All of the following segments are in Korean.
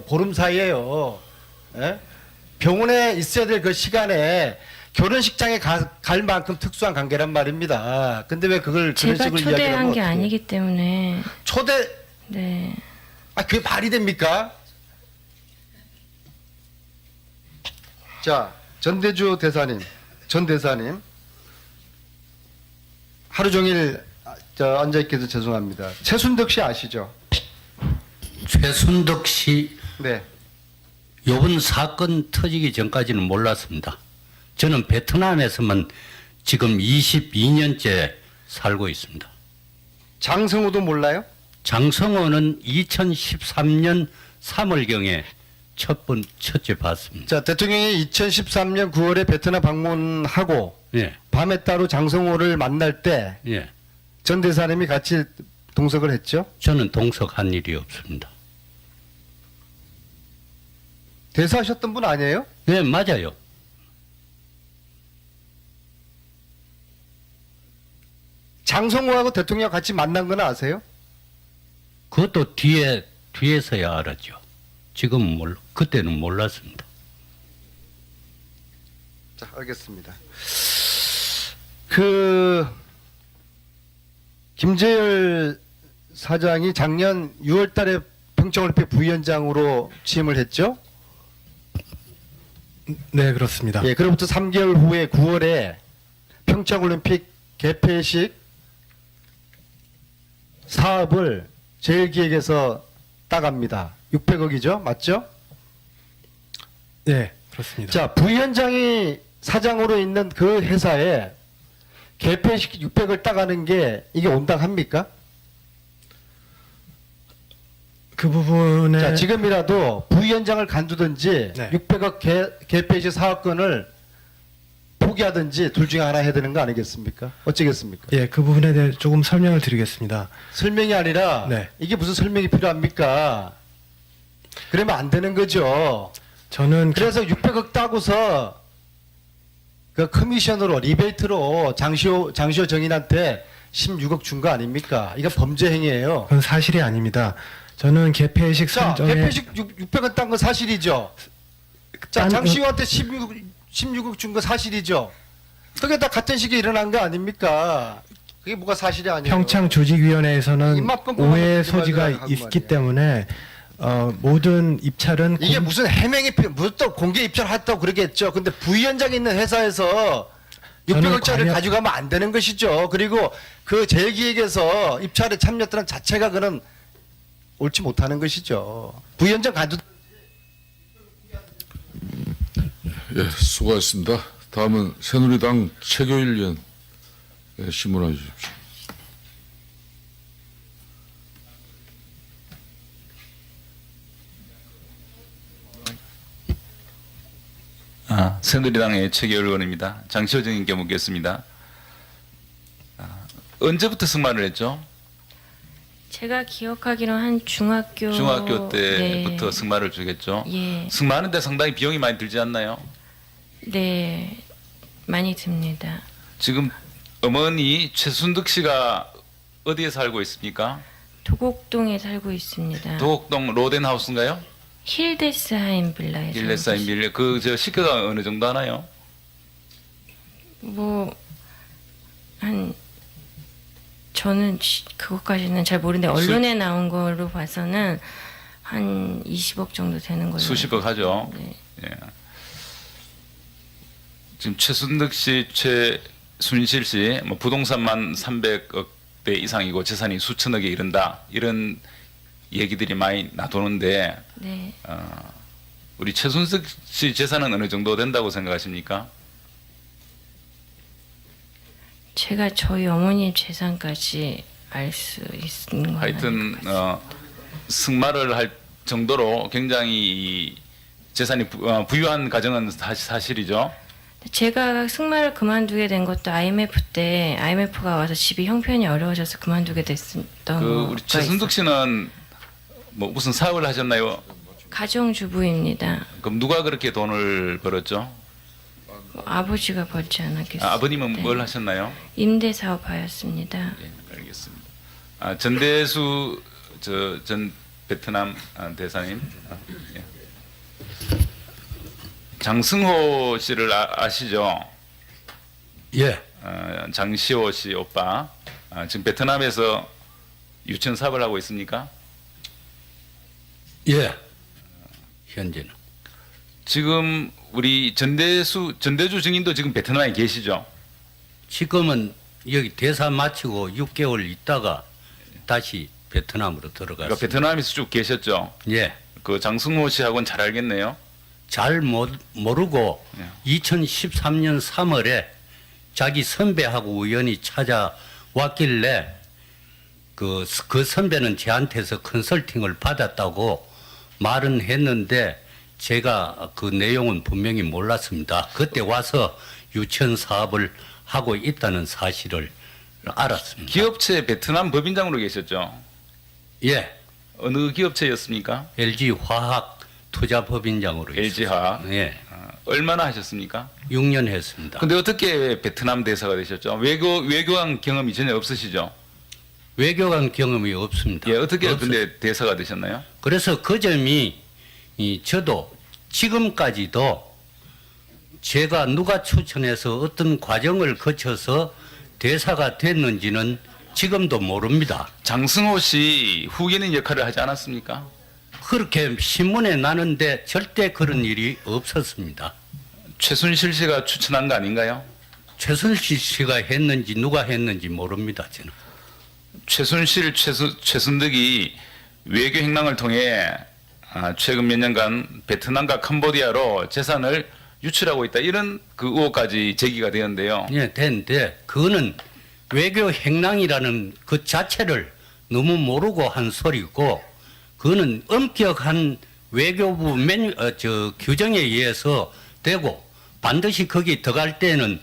보름 사이에요. 예? 병원에 있어야 될 그 시간에 결혼식장에 갈 만큼 특수한 관계란 말입니다. 근데 왜 그걸 그런 제가 식으로 이야기하면 초대한 게 어떡해요? 아니기 때문에. 초대 네. 그게 말이 됩니까? 자, 전대주 대사님, 전 대사님 하루 종일 앉아 있기도 죄송합니다. 최순덕 씨 아시죠? 최순덕 씨 네. 이번 사건 터지기 전까지는 몰랐습니다. 저는 베트남에서만 지금 22년째 살고 있습니다. 장성호도 몰라요? 장성호는 2013년 3월경에 첫째 봤습니다. 자, 대통령이 2013년 9월에 베트남 방문하고 예, 밤에 따로 장성호를 만날 때 전 예. 대사님이 같이 동석을 했죠? 저는 동석한 일이 없습니다. 대사하셨던 분 아니에요? 네, 맞아요. 장성호하고 대통령 같이 만난 건 아세요? 그것도 뒤에서야 알았죠. 지금은 그때는 몰랐습니다. 자, 알겠습니다. 김재열 사장이 작년 6월 달에 평창올림픽 부위원장으로 취임을 했죠? 네, 그렇습니다. 예, 그로부터 3개월 후에 9월에 평창올림픽 개폐식 사업을 제일기획에서 따갑니다. 600억이죠? 맞죠? 네, 그렇습니다. 자, 부위원장이 사장으로 있는 그 회사에 개폐식 600을 따가는 게 이게 온당합니까? 그 부분에 자, 지금이라도 부위원장을 간두든지 네. 600억 개폐식 사업권을 포기하든지 둘 중에 하나 해야 되는 거 아니겠습니까? 어쩌겠습니까? 예, 그 부분에 대해 조금 설명을 드리겠습니다. 설명이 아니라 네. 이게 무슨 설명이 필요합니까? 그러면 안 되는 거죠. 저는 그래서 600억 따고서 그 커미션으로 리베이트로 장시호 정인한테 16억 준 거 아닙니까? 이거 범죄 행위예요. 그건 사실이 아닙니다. 저는 개폐식 자, 선정에 개폐식 600억 딴 거 사실이죠. 자, 딴- 장시호한테 16억 준 거 사실이죠. 그게 다 같은 시기에 일어난 거 아닙니까? 그게 뭐가 사실이 아니에요. 평창 조직위원회에서는 입맛 뻥뻥하고 오해 그거 소지가 하고 있기 말이에요. 때문에 모든 입찰은 이게 무슨 해명이 무슨 또 공개 입찰했다고 그러겠죠. 근데 부위원장이 있는 회사에서 저는 600억짜리를 관여- 가져가면 안 되는 것이죠. 그리고 그 제일기획에서 입찰에 참여했다는 자체가 그는 옳지 못하는 것이죠. 부위원장 간두 예, 수고하셨습니다. 다음은 새누리당 최교일 의원 신문해 주십시오. 새누리당의 최계열 의원입니다. 장시호 정인께 묻겠습니다. 언제부터 승마를 했죠? 제가 기억하기로 한 중학교 중학교 때부터 네. 승마를 주겠죠? 예. 승마하는데 상당히 비용이 많이 들지 않나요? 네. 많이 듭니다. 지금 어머니 최순득 씨가 어디에 살고 있습니까? 도곡동에 살고 있습니다. 도곡동 로덴하우스인가요? 힐데스하임 빌라에 길레사인 빌레. 저 시가가 어느 정도 하나요? 저는 그것까지는 잘 모르는데 언론에 나온 걸로 봐서는 한 20억 정도 되는 걸로. 수십억 하죠. 네. 예. 지금 최순득 씨, 최순실 씨, 뭐 부동산만 300억대 이상이고 재산이 수천억에 이른다 이런 얘기들이 많이 나도는데 네. 우리 최순득 씨 재산은 어느 정도 된다고 생각하십니까? 제가 저희 어머니 재산까지 알 수 있는 건 하여튼 승마를 할 정도로 굉장히 이 재산이 부유한 가정은 사실이죠. 제가 승마를 그만두게 된 것도 IMF 때 IMF가 와서 집이 형편이 어려워져서 그만두게 됐던 우리 최순득 씨는 뭐 무슨 사업을 하셨나요? 가정주부입니다. 그럼 누가 그렇게 돈을 벌었죠? 아버지가 벌지 않았겠어요. 아버님은 네. 뭘 하셨나요? 임대사업 하였습니다. 예, 알겠습니다. 전대수 전 베트남 대사님. 예. 장승호 씨를 아시죠? 예, 장시호 씨 오빠. 지금 베트남에서 유치원 사업을 하고 있습니까? 예. 현재는 지금 우리 전대주 증인도 지금 베트남에 계시죠? 지금은 여기 대사 마치고 6개월 있다가 다시 베트남으로 그러니까 들어갔습니다. 베트남에서 쭉 계셨죠? 예. 그 장승호 씨하고는 잘 알겠네요. 잘 모르고 예. 2013년 3월에 자기 선배하고 우연히 찾아왔길래 그 선배는 저한테서 컨설팅을 받았다고 말은 했는데 제가 그 내용은 분명히 몰랐습니다. 그때 와서 유치원 사업을 하고 있다는 사실을 알았습니다. 기업체 베트남 법인장으로 계셨죠? 예, 어느 기업체였습니까? LG 화학 투자법인장으로 LG화학. 예, 얼마나 하셨습니까? 6년 했습니다. 근데 어떻게 베트남 대사가 되셨죠? 외교관 경험이 전혀 없으시죠? 외교관 경험이 없습니다. 예, 어떻게 없어요. 근데 대사가 되셨나요? 그래서 그 점이 저도 지금까지도 제가 누가 추천해서 어떤 과정을 거쳐서 대사가 됐는지는 지금도 모릅니다. 장승호 씨 후계인 역할을 하지 않았습니까? 그렇게 신문에 나는데 절대 그런 일이 없었습니다. 최순실 씨가 추천한 거 아닌가요? 최순실 씨가 했는지 누가 했는지 모릅니다. 저는. 최순실, 최순득이 외교 행랑을 통해 최근 몇 년간 베트남과 캄보디아로 재산을 유출하고 있다. 이런 그 의혹까지 제기가 되었는데요. 예, 되는데 그거는 외교 행랑이라는 그 자체를 너무 모르고 한 소리고 그거는 엄격한 외교부 규정에 의해서 되고 반드시 거기 들어갈 때는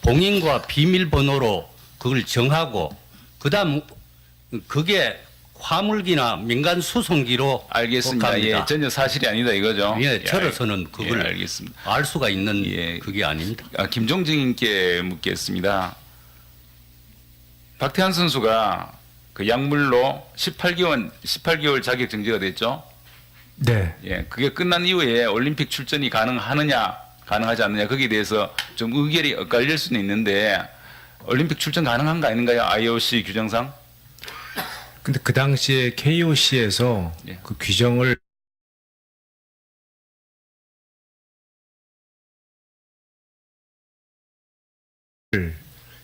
봉인과 비밀번호로 그걸 정하고 그다음 그게 화물기나 민간 수송기로 알겠습니다. 갑니다. 예, 전혀 사실이 아니다 이거죠. 예, 저로서는 그걸 예, 알겠습니다. 알 수가 있는 예. 그게 아닙니다. 김종진님께 묻겠습니다. 박태환 선수가 그 약물로 18개월 자격 정지가 됐죠. 네. 예, 그게 끝난 이후에 올림픽 출전이 가능하지 않느냐 거기에 대해서 좀 의견이 엇갈릴 수는 있는데 올림픽 출전 가능한 거 아닌가요? IOC 규정상? 근데 그 당시에 KOC에서 예. 그 규정을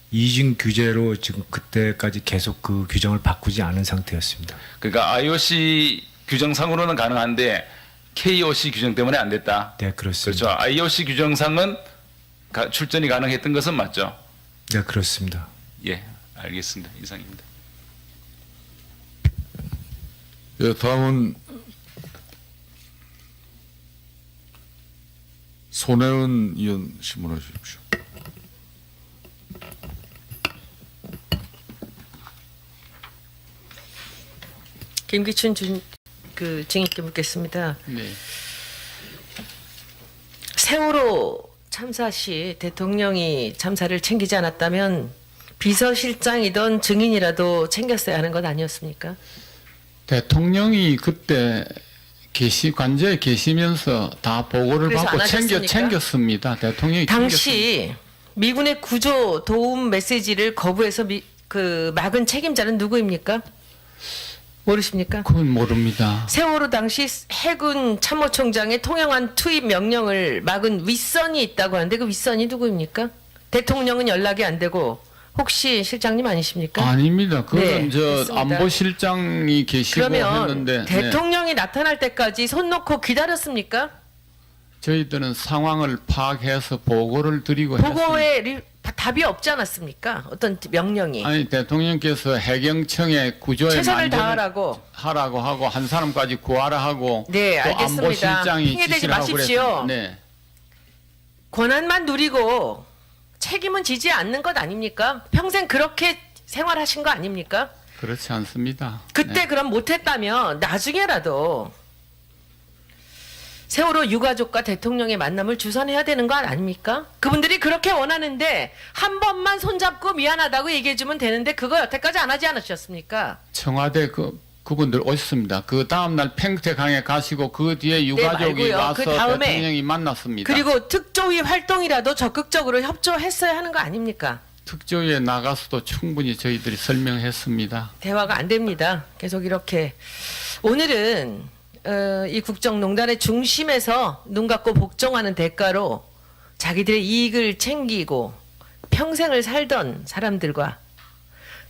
이중 규제로 지금 그때까지 계속 그 규정을 바꾸지 않은 상태였습니다. 그러니까 IOC 규정상으로는 가능한데 KOC 규정 때문에 안 됐다. 네, 그렇습니다. 그렇죠. IOC 규정상은 출전이 가능했던 것은 맞죠. 네, 그렇습니다. 예, 알겠습니다. 이상입니다. 예, 다음은 손혜은 의원 신문해 주십시오. 김기춘 증인께 묻겠습니다. 네. 세월호 참사 시 대통령이 참사를 챙기지 않았다면 비서실장이던 증인이라도 챙겼어야 하는 것 아니었습니까? 대통령이 그때 관저에 계시면서 다 보고를 그래서 받고 안 하셨습니까? 챙겼습니다. 대통령이 당시 미군의 구조 도움 메시지를 거부해서 막은 책임자는 누구입니까? 모르십니까? 그건 모릅니다. 세월호 당시 해군 참모총장의 통영안 투입 명령을 막은 윗선이 있다고 하는데 그 윗선이 누구입니까? 대통령은 연락이 안 되고 혹시 실장님 아니십니까? 아닙니다. 그건 네, 저 그렇습니다. 안보실장이 계시고 그러면 했는데 네. 대통령이 나타날 때까지 손 놓고 기다렸습니까? 저희들은 상황을 파악해서 보고를 드리고 했습니다. 보고에 답이 없지 않았습니까? 어떤 명령이 아니 대통령께서 해경청에 구조에 최선을 만전을 다하라고. 하라고 하고 한 사람까지 구하라 하고 네, 또 알겠습니다. 안보실장이 핑계대지 지시를 하고 마십시오. 그랬습니다. 네. 권한만 누리고 책임은 지지 않는 것 아닙니까? 평생 그렇게 생활하신 거 아닙니까? 그렇지 않습니다. 그때 네. 그럼 못했다면 나중에라도 세월호 유가족과 대통령의 만남을 주선해야 되는 거 아닙니까? 그분들이 그렇게 원하는데 한 번만 손잡고 미안하다고 얘기해주면 되는데 그거 여태까지 안 하지 않으셨습니까? 청와대 그 그분들 오셨습니다. 그 다음날 팽태강에 가시고 그 뒤에 유가족이 말고요. 와서 그 다음에 대통령이 만났습니다. 그리고 특조위 활동이라도 적극적으로 협조했어야 하는 거 아닙니까? 특조위에 나가서도 충분히 저희들이 설명했습니다. 대화가 안 됩니다. 계속 이렇게. 오늘은 이 국정농단의 중심에서 눈 감고 복종하는 대가로 자기들의 이익을 챙기고 평생을 살던 사람들과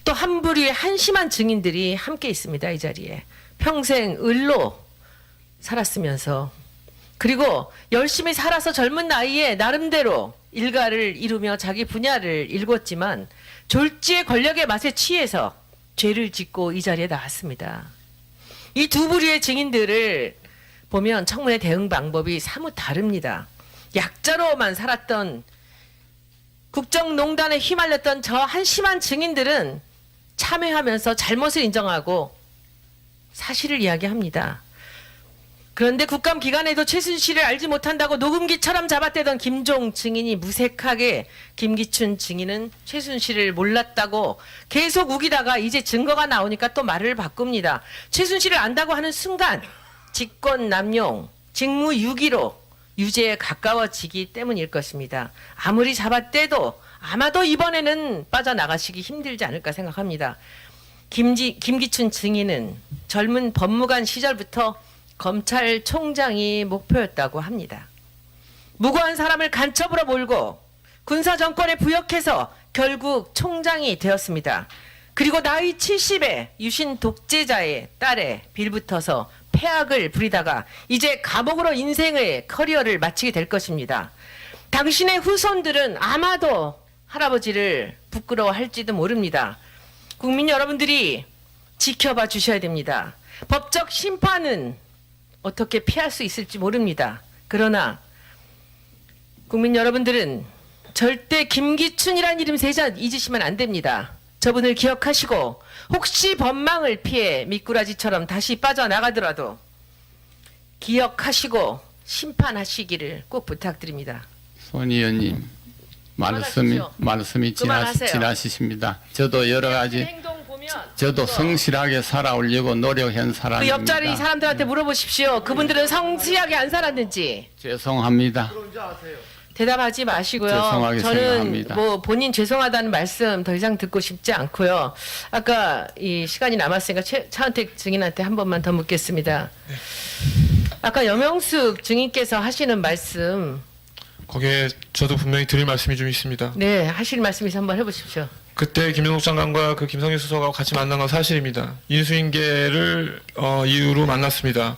또 한 부류의 한심한 증인들이 함께 있습니다. 이 자리에. 평생 을로 살았으면서 그리고 열심히 살아서 젊은 나이에 나름대로 일가를 이루며 자기 분야를 일궜지만 졸지의 권력의 맛에 취해서 죄를 짓고 이 자리에 나왔습니다. 이 두 부류의 증인들을 보면 청문회 대응 방법이 사뭇 다릅니다. 약자로만 살았던 국정농단에 휘말렸던 저 한심한 증인들은 참회하면서 잘못을 인정하고 사실을 이야기합니다. 그런데 국감기간에도 최순실을 알지 못한다고 녹음기처럼 잡아떼던 김종 증인이 무색하게 김기춘 증인은 최순실을 몰랐다고 계속 우기다가 이제 증거가 나오니까 또 말을 바꿉니다. 최순실을 안다고 하는 순간 직권 남용, 직무유기로 유죄에 가까워지기 때문일 것입니다. 아무리 잡아떼도 아마도 이번에는 빠져나가시기 힘들지 않을까 생각합니다. 김기춘 증인은 젊은 법무관 시절부터 검찰총장이 목표였다고 합니다. 무고한 사람을 간첩으로 몰고 군사정권에 부역해서 결국 총장이 되었습니다. 그리고 나이 70에 유신 독재자의 딸에 빌붙어서 폐악을 부리다가 이제 감옥으로 인생의 커리어를 마치게 될 것입니다. 당신의 후손들은 아마도 할아버지를 부끄러워할지도 모릅니다. 국민 여러분들이 지켜봐 주셔야 됩니다. 법적 심판은 어떻게 피할 수 있을지 모릅니다. 그러나 국민 여러분들은 절대 김기춘이란 이름 세자 잊으시면 안 됩니다. 저분을 기억하시고 혹시 법망을 피해 미꾸라지처럼 다시 빠져나가더라도 기억하시고 심판하시기를 꼭 부탁드립니다. 손 의원님 말씀이 그만하세요. 지나시십니다. 저도 여러 가지 행동 보면 저도 성실하게 살아오려고 노력한 그 사람입니다. 옆자리 사람들한테 물어보십시오. 그분들은 성실하게 안 살았는지. 죄송합니다. 대답하지 마시고요. 죄송하게 저는 생각합니다. 뭐 본인 죄송하다는 말씀 더 이상 듣고 싶지 않고요. 아까 이 시간이 남았으니까 차은택 증인한테 한 번만 더 묻겠습니다. 아까 염영숙 증인께서 하시는 말씀, 거기에 저도 분명히 드릴 말씀이 좀 있습니다. 네, 하실 말씀 있어 한번 해보십시오. 그때 김종국 장관과 그 김성일 수석하고 같이 만난 건 사실입니다. 인수인계를 이유로 만났습니다.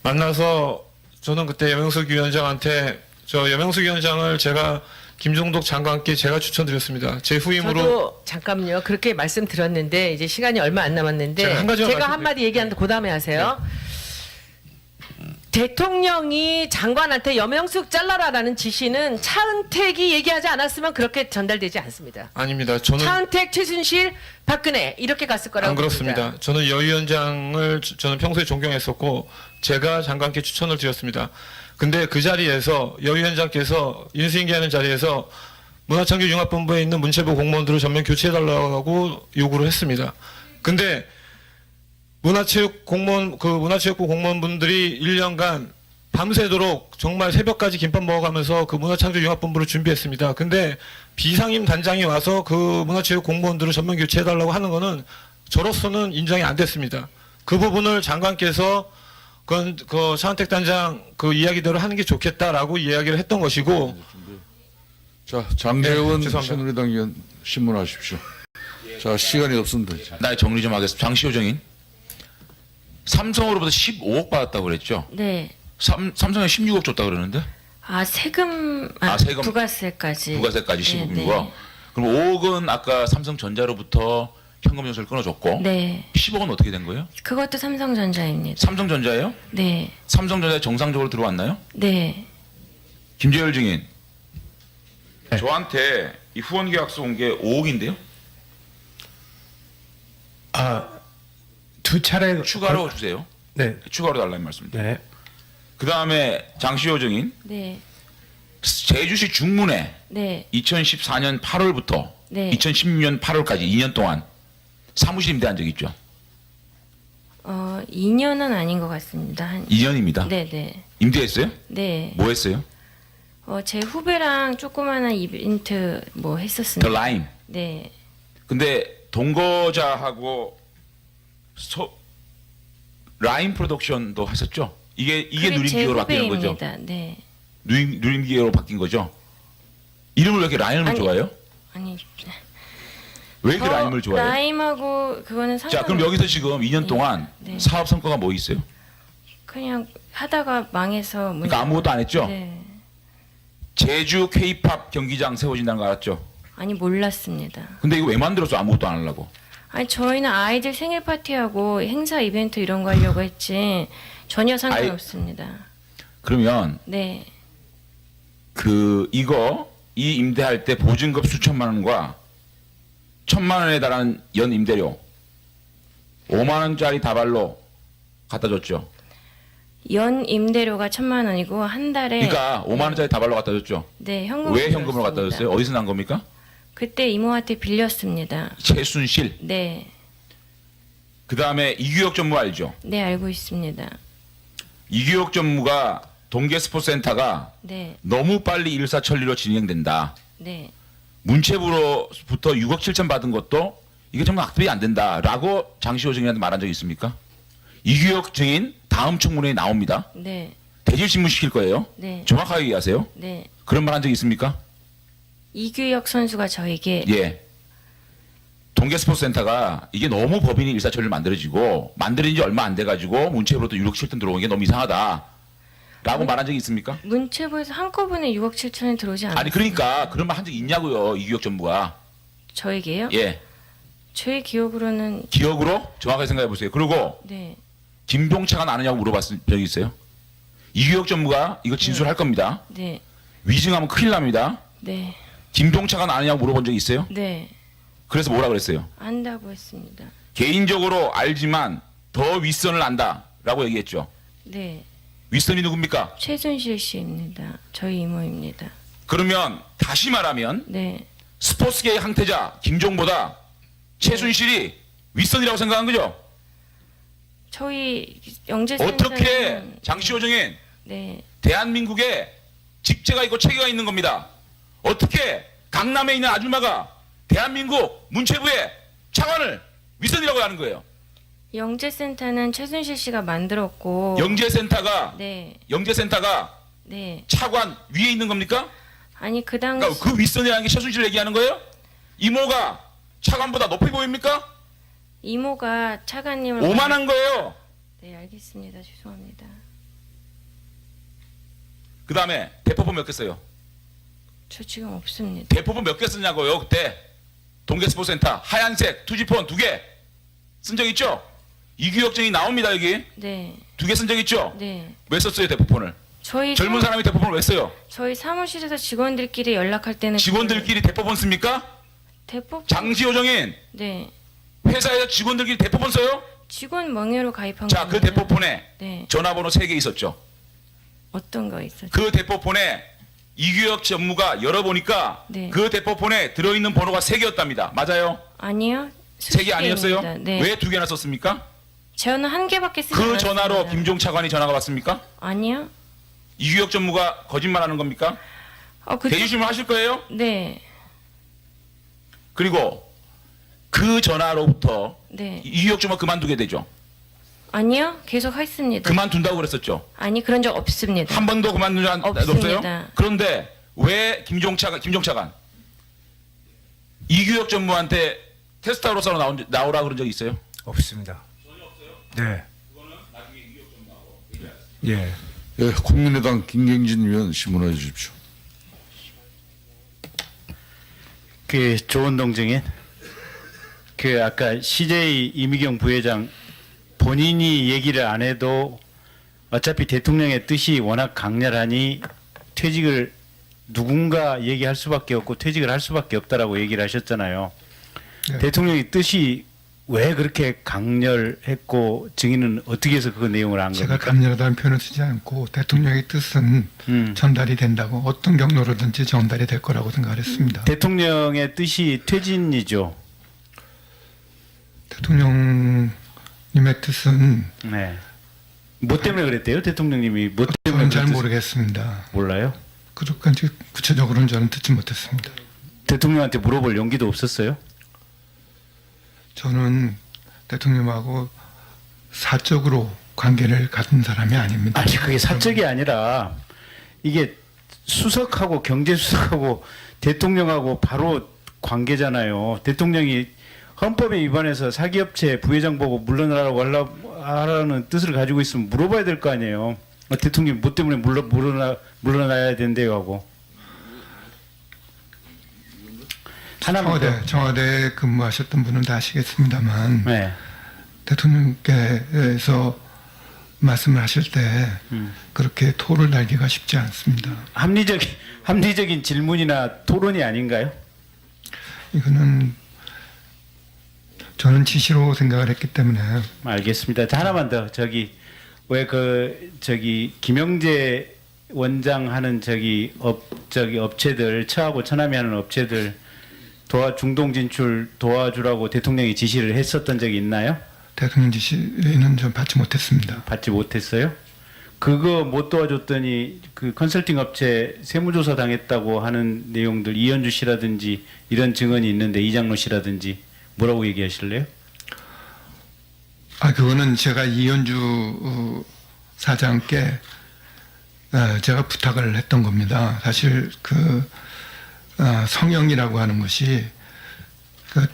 만나서 저는 그때 염영숙 위원장한테 염영숙 위원장을 제가 김종국 장관께 제가 추천드렸습니다. 제 후임으로 저도 잠깐만요. 그렇게 말씀드렸는데 이제 시간이 얼마 안 남았는데 제가 한 가지만 제가 한마디 얘기하는데 그 다음에 하세요. 네. 대통령이 장관한테 염영숙 잘라라라는 지시는 차은택이 얘기하지 않았으면 그렇게 전달되지 않습니다. 아닙니다. 저는 차은택, 최순실, 박근혜 이렇게 갔을 거라고 안 그렇습니다. 봅니다. 저는 여 위원장을 저는 평소에 존경했었고 제가 장관께 추천을 드렸습니다. 근데 그 자리에서 여 위원장께서 인수인계하는 자리에서 문화창조융합본부에 있는 문체부 공무원들을 전면 교체해달라고 요구를 했습니다. 근데 문화체육부 공무원분들이 1년간 밤새도록 정말 새벽까지 김밥 먹어가면서 그 문화창조융합본부를 준비했습니다. 근데 비상임 단장이 와서 그 문화체육 공무원들을 전면 교체해달라고 하는 거는 저로서는 인정이 안 됐습니다. 그 부분을 장관께서 그 차은택 단장 그 이야기대로 하는 게 좋겠다라고 이야기를 했던 것이고. 자, 장재원 네, 죄송합니다. 새누리당 의원 신문하십시오. 자, 시간이 없습니다. 이제. 나 정리 좀 하겠습니다. 장시호 정인. 삼성으로부터 15억 받았다고 그랬죠? 네. 삼성에 16억 줬다고 그러는데? 세금, 세금. 부가세까지. 부가세까지 15억이고. 네. 그럼 5억은 아까 삼성전자로부터 현금 요소를 끊어줬고. 네. 10억은 어떻게 된 거예요? 그것도 삼성전자입니다. 삼성전자예요? 네. 삼성전자에 정상적으로 들어왔나요? 네. 김재열 증인. 저한테 이 후원 계약서 온 게 5억인데요? 두 차례 추가로 주세요. 네. 추가로 달라는 말씀입니다. 네. 그 다음에 장시호 증인. 네. 제주시 중문에 네. 2014년 8월부터 네. 2016년 8월까지 2년 동안 사무실 임대한 적 있죠? 2년은 아닌 것 같습니다. 2년입니다. 네네. 임대했어요? 네. 뭐 했어요? 제 후배랑 조그마한 이벤트 뭐 더 했었습니다. 라임. 네. 근데 동거자하고 라임 프로덕션도 하셨죠? 이게 그게 누린 제 기계로 바뀌는 거죠? 후배입니다. 네. 누린 기계로 바뀐 거죠? 이름을 왜 이렇게 라임을 아니, 좋아해요? 아니. 왜 이렇게 라임을 좋아해요? 라임하고 그거는 상관. 자, 그럼 여기서 지금 2년 동안 네. 사업 성과가 뭐 있어요? 그냥 하다가 망해서. 그러니까 아무것도 안 했죠? 네. 제주 K-팝 경기장 세워진다는 거 알았죠? 아니 몰랐습니다. 근데 이거 왜 만들었어? 아무것도 안 하려고. 아니 저희는 아이들 생일 파티하고 행사 이벤트 이런 거 하려고 했지 전혀 상관없습니다. 그러면 네. 이 임대할 때 보증금 수천만 원과 1,000만 원에 달하는 연 임대료 5만 원짜리 다발로 갖다 줬죠. 연 임대료가 1,000만 원이고 한 달에. 그러니까 5만 원짜리 다발로 갖다 줬죠. 네, 현금. 왜 현금으로 갖다 줬어요? 어디서 난 겁니까? 그때 이모한테 빌렸습니다. 최순실. 네, 그 다음에 이규혁 전무 알죠? 네 알고 있습니다. 이규혁 전무가 동계스포센터가 네, 너무 빨리 일사천리로 진행된다. 네, 문체부로부터 6억 7천 받은 것도 이게 정말 악습이 안 된다라고 장시호 증인한테 말한 적이 있습니까? 이규혁 증인 다음 청문회에 나옵니다. 네, 대질신문 시킬 거예요. 네, 정확하게 얘기하세요. 네. 그런 말 한 적 있습니까? 이규혁 선수가 저에게. 예. 동계스포츠센터가 이게 너무 법인이 일사천리로 만들어진 지 얼마 안 돼가지고 문체부로부터 6억 7천 들어오는 게 너무 이상하다. 라고 말한 적이 있습니까? 문체부에서 한꺼번에 6억 7천이 들어오지 않았어요. 아니 그러니까 그런 말 한 적 있냐고요. 이규혁 전무가. 저에게요? 예. 제 기억으로는. 기억으로 정확하게 생각해 보세요. 그리고 네, 김동차가 나느냐고 물어봤을 적이 있어요. 이규혁 전무가 이거 진술할 겁니다. 네, 위증하면 큰일 납니다. 네, 김동차가 나느냐고 물어본 적이 있어요. 네. 그래서 뭐라 그랬어요? 안다고 했습니다. 개인적으로 알지만 더 윗선을 안다라고 얘기했죠. 네, 윗선이 누굽니까? 최순실 씨입니다. 저희 이모입니다. 그러면 다시 말하면 네, 스포츠계의 항태자 김종보다 최순실이 윗선이라고 생각한 거죠? 저희 영재센터는. 어떻게 장시호 증인 네, 대한민국에 직제가 있고 체계가 있는 겁니다. 어떻게 강남에 있는 아줌마가 대한민국 문체부의 차관을 윗선이라고 하는 거예요? 영재센터는 최순실 씨가 만들었고. 영재센터가 네, 네. 차관 위에 있는 겁니까? 아니 그 당시. 그러니까 그 윗선이라는 게 최순실 얘기하는 거예요? 이모가 차관보다 높이 보입니까? 이모가 차관님을. 오만한 거예요. 네, 알겠습니다. 죄송합니다. 그 다음에 대포폰 몇 개 써요? 저 지금 없습니다. 대포폰 몇 개 쓰냐고요? 그때 동계스포센터 하얀색 투지폰 2개 쓴 적 있죠? 이규혁 증이 나옵니다 여기. 네, 2개 쓴 적 있죠? 네. 왜 썼어요 대포폰을? 저희 젊은 사람이 대포폰을 왜 써요? 저희 사무실에서 직원들끼리 연락할 때는. 직원들끼리 대포폰 씁니까? 대포. 장시호 정인 네, 회사에서 직원들끼리 대포폰 써요? 직원 명예로 가입한 자, 그 겁니다. 대포폰에 네, 전화번호 3개 있었죠. 어떤 거 있었죠? 그 대포폰에 이규혁 전무가 열어보니까 네. 그 대포폰에 들어있는 번호가 3개였답니다. 맞아요? 아니요. 3개 아니었어요? 네. 왜 2개나 썼습니까? 저는 한 개밖에 쓰지 그 않았습니다. 전화로 김종 차관이 전화가 왔습니까? 아니요. 이규혁 전무가 거짓말하는 겁니까? 대주심을 하실 거예요? 네, 그리고 그 전화로부터 네. 이규혁 전무가 그만두게 되죠. 아니요. 계속 했습니다. 그만둔다고 그랬었죠. 아니 그런 적 없습니다. 한 번도 그만둔 적 없어요? 없습니다. 그런데 왜 김종 차관 이규혁 전무한테 테스트하우스로 나오라 그런 적이 있어요? 없습니다. 전혀 없어요? 네. 그거는 나중에 이규혁 전무하고 예. 예, 국민의당 김경진 의원 신문해 주십시오. 그 조원동 증인, 그 아까 CJ 이미경 부회장 본인이 얘기를 안 해도 어차피 대통령의 뜻이 워낙 강렬하니 퇴직을 누군가 얘기할 수밖에 없고 퇴직을 할 수밖에 없다라고 얘기를 하셨잖아요. 네. 대통령의 뜻이 왜 그렇게 강렬했고 증인은 어떻게 해서 그 내용을 안 제가 겁니까? 강렬하다는 표현을 쓰지 않고 대통령의 뜻은 전달이 된다고 어떤 경로로든지 전달이 될 거라고 생각했습니다. 대통령의 뜻이 퇴진이죠. 대통령 님의 뜻은 네. 뭐 때문에 그랬대요? 대통령님이 뭐 때문에 저는 잘 그랬- 모르겠습니다. 몰라요? 그렇게까지 구체적으로는 저는 듣지 못했습니다. 대통령한테 물어볼 용기도 없었어요? 저는 대통령하고 사적으로 관계를 가진 사람이 아닙니다. 아니 그게 사적이 아니라 이게 수석하고 경제수석하고 대통령하고 바로 관계잖아요. 대통령이 헌법에 위반해서 사기업체 부회장 보고 물러나라고 하라는 뜻을 가지고 있으면 물어봐야 될 거 아니에요. 대통령이 뭐 때문에 물러나야 된대요 하고. 하나만 더. 청와대에 근무하셨던 분은 다 아시겠습니다만 네. 대통령께서 말씀을 하실 때 그렇게 토를 달기가 쉽지 않습니다. 합리적인 질문이나 토론이 아닌가요? 이거는 저는 지시로 생각을 했기 때문에 알겠습니다. 자, 하나만 더 왜 김영재 원장 하는 업체들 처하고 처남이 하는 업체들 중동 진출 도와주라고 대통령이 지시를 했었던 적이 있나요? 대통령 지시는 좀 받지 못했습니다. 받지 못했어요? 그거 못 도와줬더니 그 컨설팅 업체 세무조사 당했다고 하는 내용들 이현주 씨라든지 이런 증언이 있는데 이장로 씨라든지 뭐라고 얘기하실래요? 그거는 제가 이현주 사장께 제가 부탁을 했던 겁니다. 사실 성형이라고 하는 것이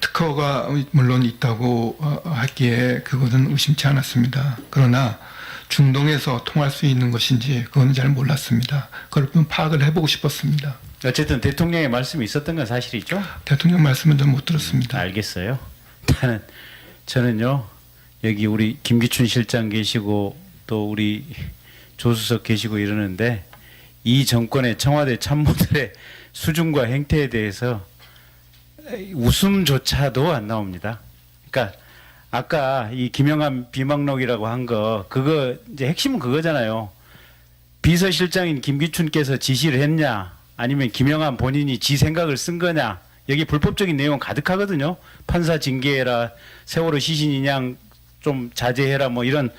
특허가 물론 있다고 하기에 그것은 의심치 않았습니다. 그러나 중동에서 통할 수 있는 것인지 그건 잘 몰랐습니다. 그걸 좀 파악을 해보고 싶었습니다. 어쨌든 대통령의 말씀이 있었던 건 사실이죠? 대통령 말씀은 좀 못 들었습니다. 알겠어요. 저는요 여기 우리 김기춘 실장 계시고 또 우리 조수석 계시고 이러는데 이 정권의 청와대 참모들의 수준과 행태에 대해서 웃음조차도 안 나옵니다. 그러니까 아까 이 김영한 비망록이라고 한 그거 이제 핵심은 그거잖아요. 비서실장인 김기춘께서 지시를 했냐 아니면 김영한 본인이 지 생각을 쓴 거냐 여기 불법적인 내용은 가득하거든요. 판사 징계해라 세월호 시신인양 좀 자제해라 뭐 이런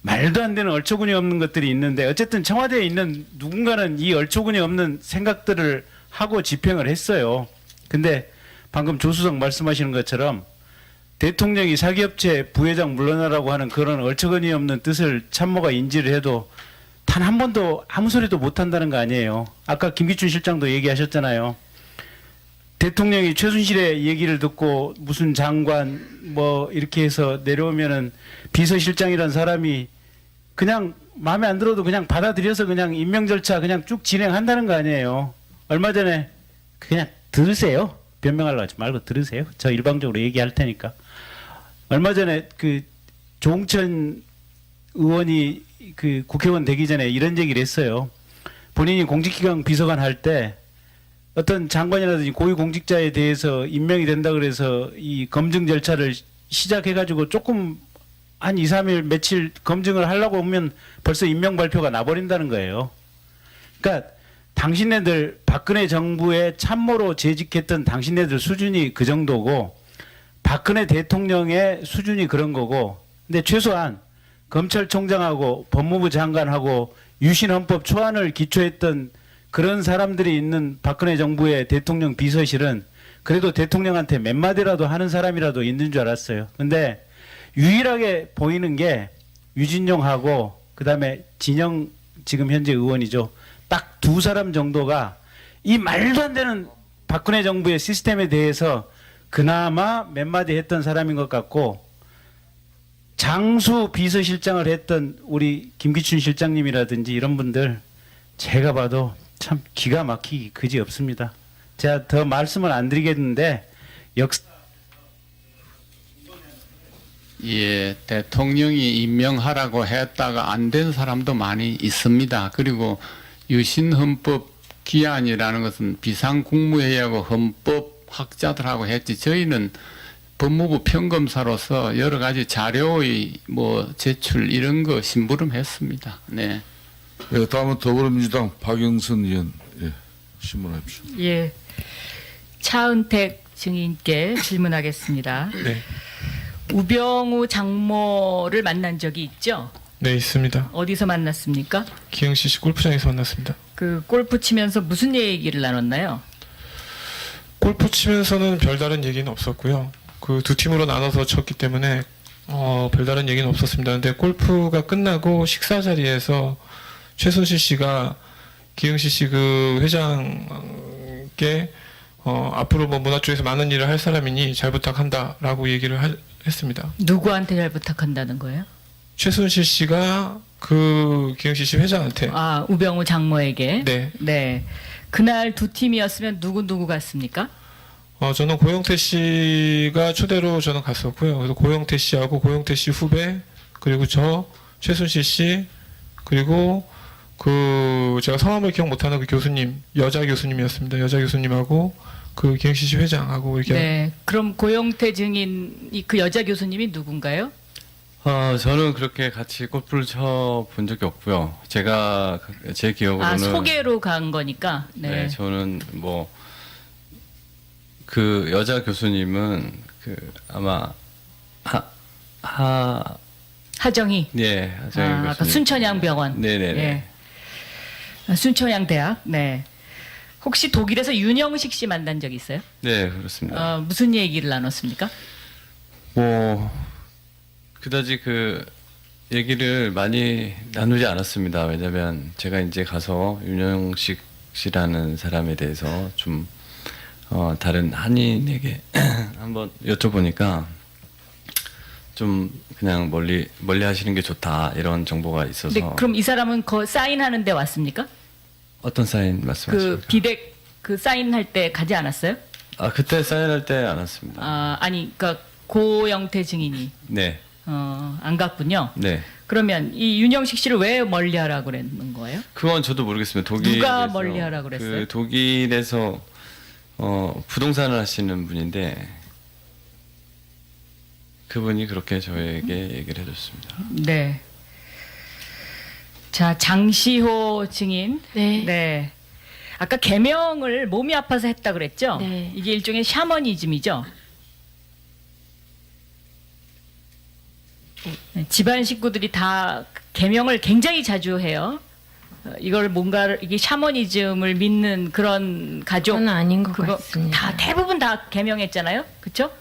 말도 안 되는 얼처구니 없는 것들이 있는데 어쨌든 청와대에 있는 누군가는 이 얼처구니 없는 생각들을 하고 집행을 했어요. 근데 방금 조수석 말씀하시는 것처럼 대통령이 사기업체 부회장 물러나라고 하는 그런 얼처구니 없는 뜻을 참모가 인지를 해도 단 한 번도 아무 소리도 못 한다는 거 아니에요. 아까 김기춘 실장도 얘기하셨잖아요. 대통령이 최순실의 얘기를 듣고 무슨 장관 뭐 이렇게 해서 내려오면은 비서실장이란 사람이 그냥 마음에 안 들어도 그냥 받아들여서 그냥 임명 절차 그냥 쭉 진행한다는 거 아니에요. 얼마 전에 그냥 들으세요. 변명하려고 하지 말고 들으세요. 저 일방적으로 얘기할 테니까. 얼마 전에 그 조홍천 의원이 그 국회의원 되기 전에 이런 얘기를 했어요. 본인이 공직기강 비서관 할 때 어떤 장관이라든지 고위공직자에 대해서 임명이 된다 그래서 이 검증 절차를 시작해가지고 조금 한 2, 3일 며칠 검증을 하려고 하면 벌써 임명 발표가 나버린다는 거예요. 그러니까 당신네들 박근혜 정부의 참모로 재직했던 당신네들 수준이 그 정도고 박근혜 대통령의 수준이 그런 거고 근데 최소한 검찰총장하고 법무부 장관하고 유신헌법 초안을 기초했던 그런 사람들이 있는 박근혜 정부의 대통령 비서실은 그래도 대통령한테 몇 마디라도 하는 사람이라도 있는 줄 알았어요. 근데 유일하게 보이는 게 유진용하고 그다음에 진영 지금 현재 의원이죠. 딱 두 사람 정도가 이 말도 안 되는 박근혜 정부의 시스템에 대해서 그나마 몇 마디 했던 사람인 것 같고 장수 비서실장을 했던 우리 김기춘 실장님이라든지 이런 분들 제가 봐도 참 기가 막히기 그지 없습니다. 제가 더 말씀을 안 드리겠는데 예, 대통령이 임명하라고 했다가 안 된 사람도 많이 있습니다. 그리고 유신헌법 기한이라는 것은 비상국무회의하고 헌법학자들하고 했지 저희는 법무부 평검사로서 여러 가지 자료의 제출 이런 거 심부름했습니다. 네. 예, 다음은 더불어민주당 박영선 의원 신문하십시오. 예, 차은택 증인께 질문하겠습니다. 네. 우병우 장모를 만난 적이 있죠? 네, 있습니다. 어디서 만났습니까? 기흥시 시 골프장에서 만났습니다. 그 골프 치면서 무슨 얘기를 나눴나요? 골프 치면서는 별다른 얘기는 없었고요. 그 두 팀으로 나눠서 쳤기 때문에 별다른 얘기는 없었습니다. 근데 골프가 끝나고 식사 자리에서 최순실 씨가 기흥시 시 그 회장께 앞으로 뭐 문화 쪽에서 많은 일을 할 사람이니 잘 부탁한다라고 얘기를 했습니다. 누구한테 잘 부탁한다는 거예요? 최순실 씨가 그 기흥시 시 회장한테. 아, 우병우 장모에게? 네. 네. 그날 두 팀이었으면 누구 갔습니까? 저는 고영태 씨가 초대로 저는 갔었고요. 그래서 고영태 씨하고 고영태 씨 후배, 그리고 저, 최순실 씨, 그리고 그 제가 성함을 기억 못하는 그 교수님, 여자 교수님이었습니다. 여자 교수님하고 그 기흥시 시 회장하고 이렇게. 네. 그럼 고영태 증인, 그 여자 교수님이 누군가요? 저는 그렇게 같이 골프를 쳐 본 적이 없고요. 제가 제 기억으로는 소개로 간 거니까. 네, 저는 뭐 그 여자 교수님은 그 아마 하정희. 예, 하정희 교수님. 아까 순천향병원. 네네네. 예. 순천향대학. 네. 혹시 독일에서 윤영식 씨 만난 적 있어요? 네, 그렇습니다. 무슨 얘기를 나눴습니까? 뭐 그다지 그 얘기를 많이 나누지 않았습니다. 왜냐하면 제가 이제 가서 윤영식 씨라는 사람에 대해서 좀 다른 한인에게 한번 여쭤보니까 좀 그냥 멀리 하시는 게 좋다 이런 정보가 있어서. 네, 그럼 이 사람은 사인하는 데 왔습니까? 어떤 사인 말씀하십니까? 그 비덱 그 사인할 때 가지 않았어요? 그때 사인할 때 안 왔습니다. 아니, 그러니까 고영태 증인이. 네. 안 갔군요. 네. 그러면 이 윤영식 씨를 왜 멀리하라 그랬는 거예요? 그건 저도 모르겠습니다. 독일에서 누가 멀리하라 그랬어요? 그 독일에서 부동산을 하시는 분인데 그분이 그렇게 저에게 얘기를 해줬습니다. 네. 자, 장시호 증인. 네. 네. 아까 개명을 몸이 아파서 했다 그랬죠? 네. 이게 일종의 샤머니즘이죠? 네, 집안 식구들이 다 개명을 굉장히 자주 해요. 이걸 뭔가 이게 샤머니즘을 믿는 그런 가족. 그건 아닌 것 같습니다. 다 대부분 다 개명했잖아요, 그렇죠?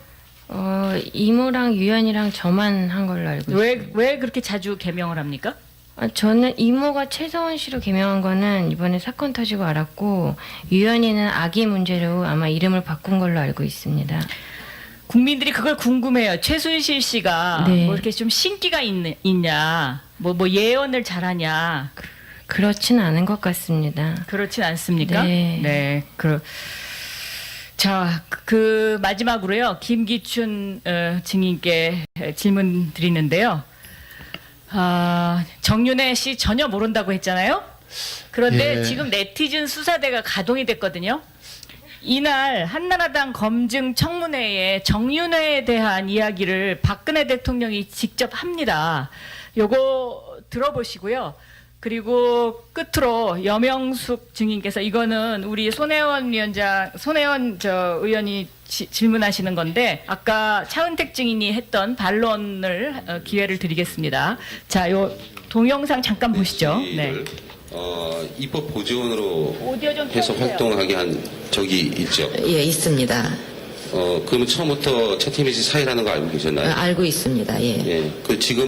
이모랑 유연이랑 저만 한 걸로 알고 있습니다. 왜 그렇게 자주 개명을 합니까? 저는 이모가 최서원 씨로 개명한 거는 이번에 사건 터지고 알았고, 유연이는 아기 문제로 아마 이름을 바꾼 걸로 알고 있습니다. 국민들이 그걸 궁금해요. 최순실 씨가 네. 뭐 이렇게 좀 신기가 있냐, 뭐 예언을 잘하냐. 그렇진 않은 것 같습니다. 그렇진 않습니까? 네. 네. 자, 그 마지막으로요. 김기춘 증인께 질문 드리는데요. 정윤회 씨 전혀 모른다고 했잖아요. 그런데 예. 지금 네티즌 수사대가 가동이 됐거든요. 이날 한나라당 검증 청문회에 정윤회에 대한 이야기를 박근혜 대통령이 직접 합니다. 요거 들어보시고요. 그리고 끝으로 여명숙 증인께서, 이거는 우리 손혜원 의원이 질문하시는 건데, 아까 차은택 증인이 했던 반론을 기회를 드리겠습니다. 자, 요 동영상 잠깐 보시죠. 네. 입법 보조원으로 오디오 좀 해서 켜주세요. 활동하게 한 적이 있죠. 예, 있습니다. 그러면 처음부터 최태민 씨 사이라는 거 알고 계셨나요? 알고 있습니다. 예. 예. 그 지금